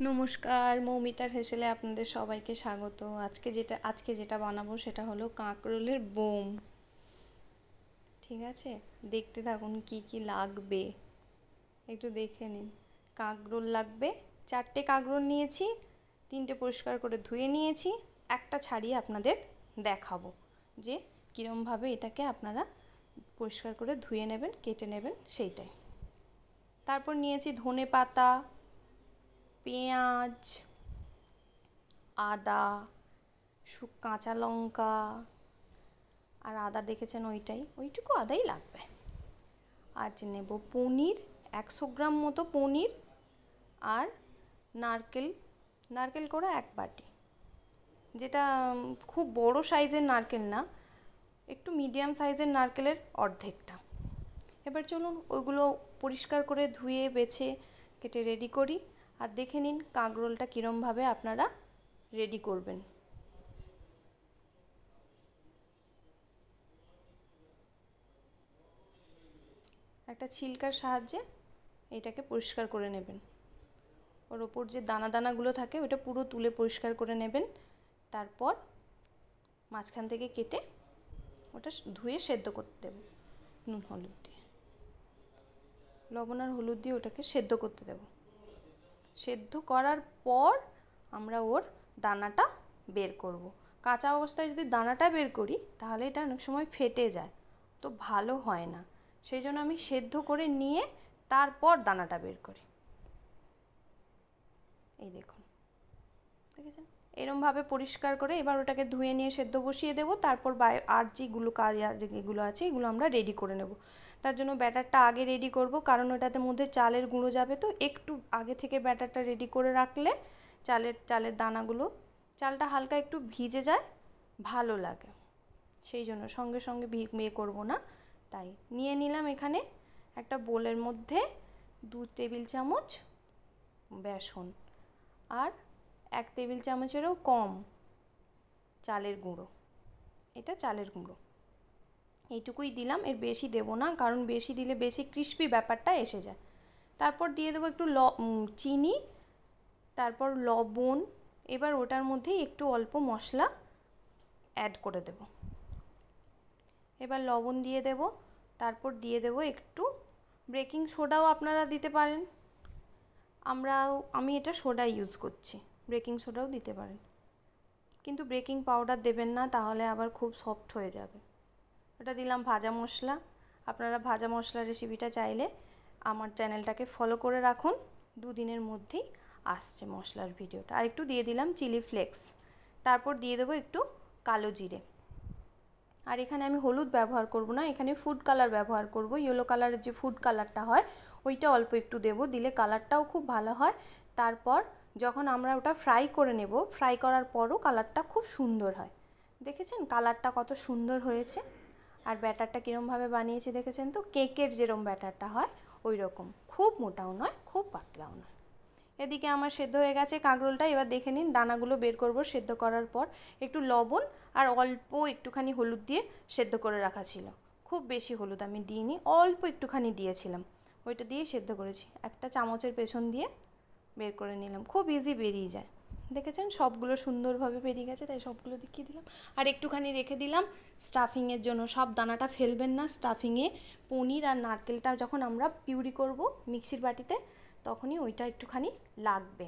নমস্কার, মৌমিতার হেসেলে আপনাদের সবাইকে স্বাগত। আজকে যেটা বানাবো সেটা হলো কাঁকরোলের বোম। ঠিক আছে, দেখতে থাকুন কি কি লাগবে একটু দেখে নিন। কাঁকরোল লাগবে, 4টে কাঁকরোল নিয়েছি, 3টে পরিষ্কার করে ধুয়ে নিয়েছি। একটা ছাড়িয়ে আপনাদের দেখাবো যে কীরমভাবে এটাকে আপনারা পরিষ্কার করে ধুয়ে নেবেন, কেটে নেবেন সেইটাই। তারপর নিয়েছি ধনে পাতা, পেঁয়াজ, আদা, কাঁচা লঙ্কা, আর আদা দেখেছেন ওইটুকু আদাই লাগবে। আজ নেব পনির, 100 গ্রাম মতো পনির, আর নারকেল, নারকেল করে 1 বাটি, যেটা খুব বড় সাইজের নারকেল না, একটু মিডিয়াম সাইজের নারকেলের অর্ধেকটা। এবার চলুন ওইগুলো পরিষ্কার করে ধুয়ে বেছে কেটে রেডি করি। আর দেখে নিন কাঁকরোলটা কীরমভাবে আপনারা রেডি করবেন। একটা ছিলকার সাহায্যে এটাকে পরিষ্কার করে নেবেন। ওর ওপর যে দানা দানাগুলো থাকে ওটা পুরো তুলে পরিষ্কার করে নেবেন। তারপর মাঝখান থেকে কেটে ওটা ধুয়ে সেদ্ধ করতে দেব নুন হলুদ দিয়ে, লবণ আর হলুদ দিয়ে ওটাকে সেদ্ধ করতে দেব। সেদ্ধ করার পর আমরা ওর দানাটা বের করব। কাঁচা অবস্থায় যদি দানাটা বের করি তাহলে এটা অনেক সময় ফেটে যায়, তো ভালো হয় না। সেই জন্য আমি সেদ্ধ করে নিয়ে তারপর দানাটা বের করি। এই দেখুন, দেখেছেন, এরমভাবে পরিষ্কার করে এবার ওটাকে ধুয়ে নিয়ে সেদ্ধ বসিয়ে দেবো। তারপর আর যেগুলো কাজ যেগুলো আছে এগুলো আমরা রেডি করে নেব। তার জন্য ব্যাটারটা আগে রেডি করব, কারণ ওটাতে মধ্যে চালের গুঁড়ো যাবে, তো একটু আগে থেকে ব্যাটারটা রেডি করে রাখলে চালের দানাগুলো, চালটা হালকা একটু ভিজে যায়, ভালো লাগে। সেই জন্য সঙ্গে সঙ্গে করব না, তাই নিয়ে নিলাম এখানে একটা বোলের মধ্যে 2 টেবিল চামচ বেসন, আর 1 টেবিল চামচেরও কম চালের গুঁড়ো। এটা চালের গুঁড়ো এইটুকুই দিলাম, এর বেশি দেব না, কারণ বেশি দিলে বেশি ক্রিস্পি ব্যাপারটা এসে যায়। তারপর দিয়ে দেবো একটু চিনি, তারপর লবণ। এবার ওটার মধ্যে একটু অল্প মশলা অ্যাড করে দেব। এবার লবণ দিয়ে দেব, তারপর দিয়ে দেব একটু বেকিং সোডাও আপনারা দিতে পারেন, আমি এটা সোডা ইউজ করছি, বেকিং সোডাও দিতে পারেন, কিন্তু বেকিং পাউডার দেবেন না, তাহলে আবার খুব সফট হয়ে যাবে। ওটা দিলাম ভাজা মশলা। আপনারা ভাজা মশলা রেসিপিটা চাইলে আমার চ্যানেলটাকে ফলো করে রাখুন, 2 দিনের মধ্যেই আসছে মশলার ভিডিওটা। আর একটু দিয়ে দিলাম চিলি ফ্লেক্স। তারপর দিয়ে দেবো একটু কালো জিরে। আর এখানে আমি হলুদ ব্যবহার করব না, এখানে ফুড কালার ব্যবহার করব। ইয়েলো কালারের যে ফুড কালারটা হয় ওইটা অল্প একটু দেব, দিলে কালারটাও খুব ভালো হয়। তারপর যখন আমরা ওটা ফ্রাই করে নেব, ফ্রাই করার পরও কালারটা খুব সুন্দর হয়। দেখেছেন কালারটা কত সুন্দর হয়েছে? আর ব্যাটারটা কীরমভাবে বানিয়েছি দেখেছেন তো, কেকের যেরম ব্যাটারটা হয় ওই রকম, খুব মোটাও নয় খুব পাতলাও নয়। এদিকে আমার সেদ্ধ হয়ে গেছে কাঁকরোলটা। এবার দেখে নিন দানাগুলো বের করব সেদ্ধ করার পর। একটু লবণ আর অল্প একটুখানি হলুদ দিয়ে সেদ্ধ করে রাখা ছিল, খুব বেশি হলুদ আমি দিইনি, অল্প একটুখানি দিয়েছিলাম, ওইটা দিয়ে সেদ্ধ করেছি। একটা চামচের পেছন দিয়ে বের করে নিলাম, খুব ইজি বেরিয়ে যায়। দেখেছেন সবগুলো সুন্দরভাবে বেরিয়ে গেছে, তাই সবগুলো দেখিয়ে দিলাম। আর একটুখানি রেখে দিলাম স্টাফিংয়ের জন্য, সব দানাটা ফেলবেন না। স্টাফিংয়ে পনির আর নারকেলটা যখন আমরা পিউরি করব মিক্সির বাটিতে, তখনই ওইটা একটুখানি লাগবে,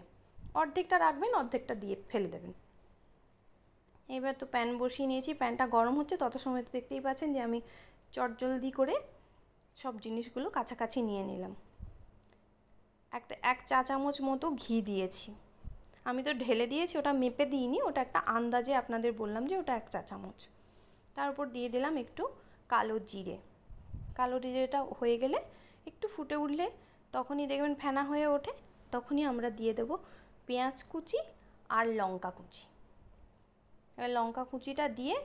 অর্ধেকটা রাখবেন, অর্ধেকটা দিয়ে ফেলে দেবেন। এবার তো প্যান বসিয়ে নিয়েছি, প্যানটা গরম হচ্ছে, তত সময় তো দেখতেই পাচ্ছেন যে আমি চটজলদি করে সব জিনিসগুলো কাছাকাছি নিয়ে নিলাম। 1 চা চামচ মতো ঘি দিয়েছি, আমি তো ঢেলে দিয়েছি, ওটা মেপে দিইনি, ওটা একটা আন্দাজে আপনাদের বললাম যে ওটা 1 চা চামচ। তার উপর দিয়ে দিলাম একটু কালো জিরে। কালো জিরেটা হয়ে গেলে একটু ফুটে উঠলে তখনই দেখবেন ফেনা হয়ে ওঠে, তখনই আমরা দিয়ে দেব পেঁয়াজ কুচি আর লঙ্কা কুচি। এবার লঙ্কা কুচিটা দিয়ে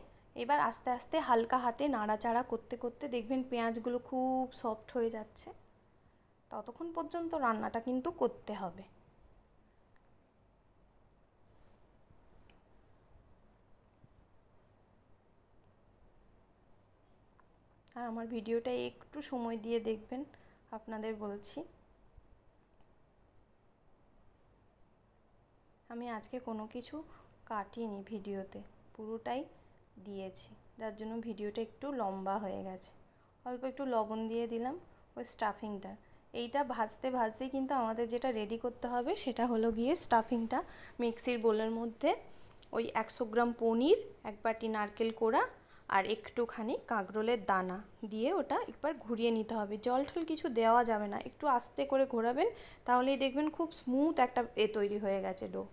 এবার আস্তে আস্তে হালকা হাতে নাড়াচাড়া করতে করতে দেখবেন পেঁয়াজগুলো খুব সফট হয়ে যাচ্ছে, ততক্ষণ পর্যন্ত রান্নাটা কিন্তু করতে হবে। আর আমার ভিডিওটা একটু সময় দিয়ে দেখবেন, আপনাদের বলছি। আমি আজকে কোনো কিছু কাটিনি ভিডিওতে, পুরোটাই দিয়েছি, যার জন্য ভিডিওটা একটু লম্বা হয়ে গেছে। অল্প একটু লবণ দিয়ে দিলাম ওই স্টাফিংটা। এইটা ভাজতে ভাজতেই কিন্তু আমাদের যেটা রেডি করতে হবে সেটা হলো গিয়ে স্টাফিংটা। মিক্সির বোলের মধ্যে ওই 100 গ্রাম পনির, 1 বাটি নারকেল কোড়া আর একটুখানি কাঁকরোলের দানা দিয়ে ওটা একবার ঘুরিয়ে নিতে হবে। জল টল কিছু দেওয়া যাবে না, একটু আস্তে করে ঘোরাবেন, তাহলেই দেখবেন খুব স্মুথ একটা তৈরি হয়ে গেছে ডো।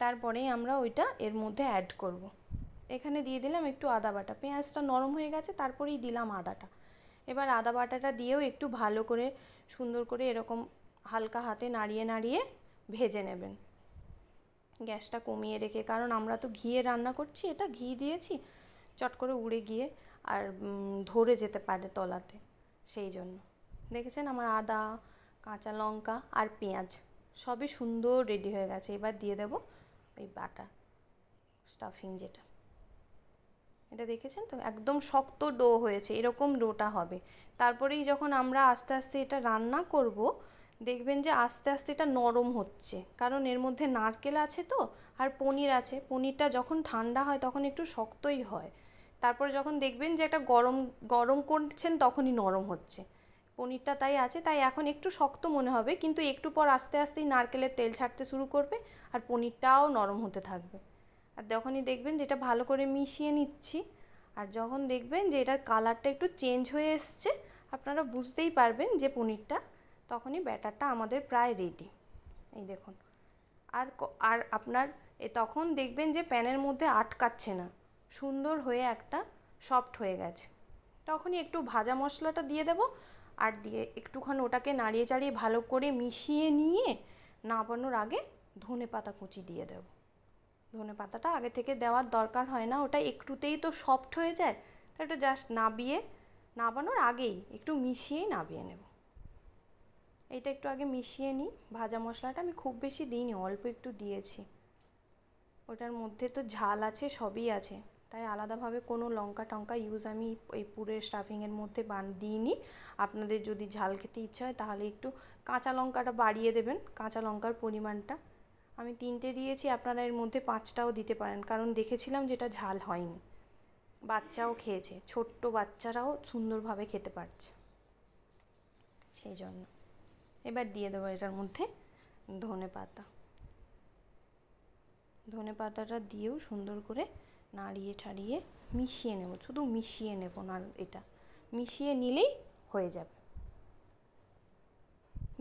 তারপরেই আমরা ওইটা এর মধ্যে অ্যাড করব। এখানে দিয়ে দিলাম একটু আদা বাটা, পেঁয়াজটা নরম হয়ে গেছে তারপরেই দিলাম আদাটা। এবার আদা বাটাটা দিয়েও একটু ভালো করে সুন্দর করে এরকম হালকা হাতে নাড়িয়ে নাড়িয়ে ভেজে নেবেন, গ্যাসটা কমিয়ে রেখে। কারণ আমরা তো ঘিয়ে রান্না করছি, এটা ঘি দিয়েছি, চট করে উড়ে গিয়ে আর ধরে যেতে পারে তলাতে, সেই জন্য। দেখেছেন আমার আদা, কাঁচা লঙ্কা আর পেঁয়াজ সবই সুন্দর রেডি হয়ে গেছে। এবার দিয়ে দেব ওই বাটা স্টাফিং যেটা, এটা দেখেছেন তো একদম শক্ত ডো হয়েছে, এরকম ডোটা হবে। তারপরেই যখন আমরা আস্তে আস্তে এটা রান্না করব, দেখবেন যে আস্তে আস্তে এটা নরম হচ্ছে, কারণ এর মধ্যে নারকেল আছে তো আর পনির আছে। পনিরটা যখন ঠান্ডা হয় তখন একটু শক্তই হয়, তারপর যখন দেখবেন যে একটা গরম গরম করছেন তখনই নরম হচ্ছে পনিরটা। তাই আছে, তাই এখন একটু শক্ত মনে হবে, কিন্তু একটু পর আস্তে আস্তেই নারকেলের তেল ছাড়তে শুরু করবে আর পনিরটাও নরম হতে থাকবে। আর যখনই দেখবেন যে এটা ভালো করে মিশিয়ে নিচ্ছি, আর যখন দেখবেন যে এটার কালারটা একটু চেঞ্জ হয়ে এসছে, আপনারা বুঝতেই পারবেন যে পনিরটা, তখনই ব্যাটারটা আমাদের প্রায় রেডি। এই দেখুন। আর আর আপনার তখন দেখবেন যে প্যানের মধ্যে আটকাচ্ছে না, সুন্দর হয়ে একটা সফট হয়ে গেছে। তখনই একটু ভাজা মশলাটা দিয়ে দেব, আর দিয়ে একটুখানি ওটাকে নাড়িয়ে চাড়িয়ে ভালো করে মিশিয়ে নিয়ে নামানোর আগে ধনেপাতা কুচি দিয়ে দেব। ধনেপাতাটা আগে থেকে দেওয়ার দরকার হয় না, ওটা একটুতেই তো সফট হয়ে যায়, তো এটা জাস্ট নামানোর আগেই একটু মিশিয়েই নামিয়ে নেব। এইটা একটু আগে মিশিয়ে নিই। ভাজা মশলাটা আমি খুব বেশি দিইনি, অল্প একটু দিয়েছি, ওটার মধ্যে তো ঝাল আছে, সবই আছে, তাই আলাদাভাবে কোনো লঙ্কা টঙ্কা ইউজ আমি এই পুরো স্টাফিংয়ের মধ্যে দিইনি। আপনাদের যদি ঝাল খেতে ইচ্ছা হয় তাহলে একটু কাঁচা লঙ্কাটা বাড়িয়ে দেবেন, কাঁচা লঙ্কার পরিমাণটা। আমি 3টে দিয়েছি, আপনারা এর মধ্যে 5টাও দিতে পারেন, কারণ দেখেছিলাম যেটা ঝাল হয়নি। বাচ্চাও খেয়েছে, ছোট্ট বাচ্চারাও সুন্দরভাবে খেতে পারছে, সেই জন্য। এবার দিয়ে দেবো এটার মধ্যে ধনে পাতাটা দিয়েও সুন্দর করে নাড়িয়ে ঠাড়িয়ে মিশিয়ে নেব, শুধু মিশিয়ে নেব না, এটা মিশিয়ে নিলেই হয়ে যাবে।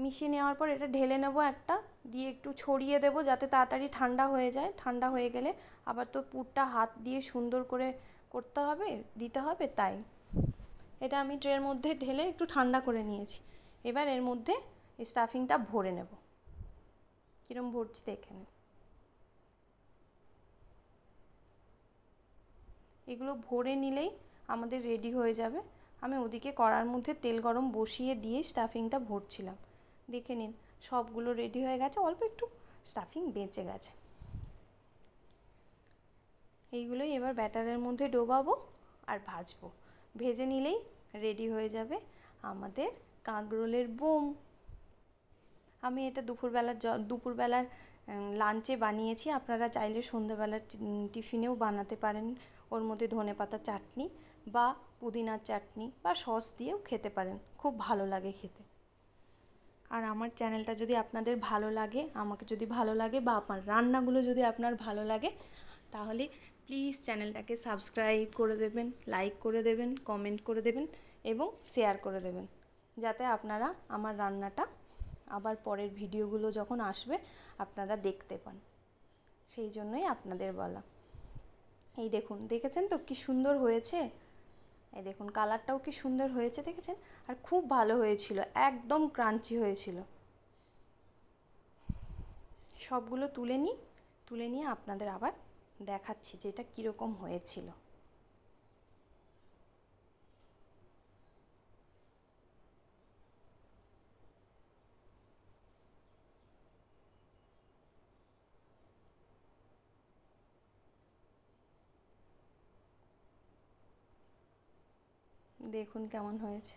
মিশিয়ে নেওয়ার পর এটা ঢেলে নেব একটা, দিয়ে একটু ছড়িয়ে দেব যাতে তাড়াতাড়ি ঠান্ডা হয়ে যায়। ঠান্ডা হয়ে গেলে আবার তো পুরটা হাত দিয়ে সুন্দর করে করতে হবে, দিতে হবে, তাই এটা আমি ট্রের মধ্যে ঢেলে একটু ঠান্ডা করে নিয়েছি। এবার এর মধ্যে স্টাফিংটা ভরে নেব, কীরকম ভরছি দেখে নেব। এগুলো ভরে নিলেই আমাদের রেডি হয়ে যাবে। আমি ওদিকে কড়ার মধ্যে তেল গরম বসিয়ে দিয়ে স্টাফিংটা ভরছিলাম। দেখে নিন সবগুলো রেডি হয়ে গেছে, অল্প একটু স্টাফিং বেঁচে গেছে। এইগুলোই এবার ব্যাটারের মধ্যে ডোবাবো আর ভাজবো। ভেজে নিলেই রেডি হয়ে যাবে আমাদের কাঁকরোলের বোম। আমি এটা দুপুরবেলার লাঞ্চে বানিয়েছি, আপনারা চাইলে সন্ধ্যেবেলার টিফিনেও বানাতে পারেন। ওর মধ্যে ধনেপাতা চাটনি বা পুদিনার চাটনি বা সস দিয়েও খেতে পারেন, খুব ভালো লাগে খেতে। আর আমার চ্যানেলটা যদি আপনাদের ভালো লাগে, আমাকে যদি ভালো লাগে, বা আমার রান্নাগুলো যদি আপনার ভালো লাগে, তাহলে প্লিজ চ্যানেলটাকে সাবস্ক্রাইব করে দেবেন, লাইক করে দেবেন, কমেন্ট করে দেবেন এবং শেয়ার করে দেবেন, যাতে আপনারা আমার রান্নাটা আবার পরের ভিডিওগুলো যখন আসবে আপনারা দেখতে পান, সেই জন্যই আপনাদের বলা। এই দেখুন, দেখেছেন তো কি সুন্দর হয়েছে? এই দেখুন কালারটাও কি সুন্দর হয়েছে, দেখেছেন? আর খুব ভালো হয়েছিল, একদম ক্রাঞ্চি হয়েছিল। সবগুলো তুলে নিয়ে আপনাদের আবার দেখাচ্ছি যে এটা কীরকম হয়েছিল। দেখুন কেমন হয়েছে,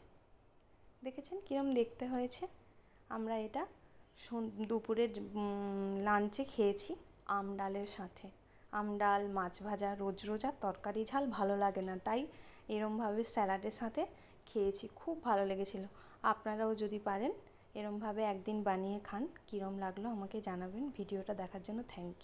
দেখেছেন কীরকম দেখতে হয়েছে? আমরা এটা দুপুরের লাঞ্চে খেয়েছি, আম ডালের সাথে। আম ডাল, মাছ ভাজা, রোজ রোজ আর তরকারি ঝাল ভালো লাগে না, তাই এরমভাবে স্যালাডের সাথে খেয়েছি, খুব ভালো লেগেছিল। আপনারাও যদি পারেন এরমভাবে একদিন বানিয়ে খান, কীরম লাগলো আমাকে জানাবেন। ভিডিওটা দেখার জন্য থ্যাংক ইউ।